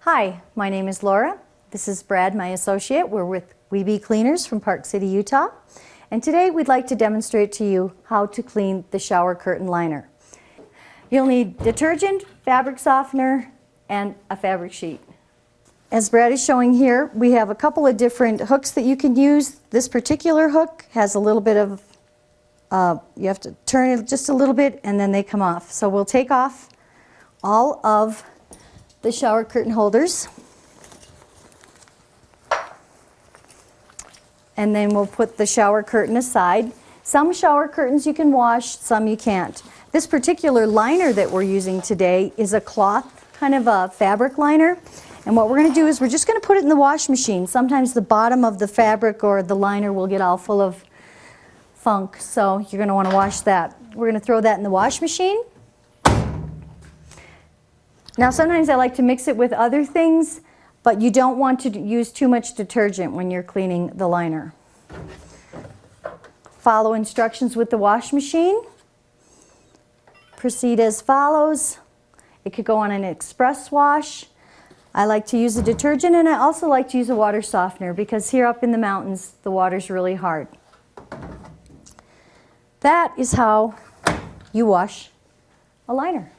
Hi, my name is Laura. This is Brad, my associate. We're with WeBe Cleaners from Park City, Utah. And today we'd like to demonstrate to you how to clean the shower curtain liner. You'll need detergent, fabric softener, and a fabric sheet. As Brad is showing here, we have a couple of different hooks that you can use. This particular hook has a little bit of, you have to turn it just a little bit and then they come off. So we'll take off all of the shower curtain holders. And then we'll put the shower curtain aside. Some shower curtains you can wash, some you can't. This particular liner that we're using today is a cloth, kind of a fabric liner. And what we're going to do is we're just going to put it in the wash machine. Sometimes the bottom of the fabric or the liner will get all full of funk, so you're going to want to wash that. We're going to throw that in the wash machine. Now sometimes I like to mix it with other things, but you don't want to use too much detergent when you're cleaning the liner. Follow instructions with the wash machine. Proceed as follows. It could go on an express wash. I like to use a detergent, and I also like to use a water softener because here up in the mountains the water's really hard. That is how you wash a liner.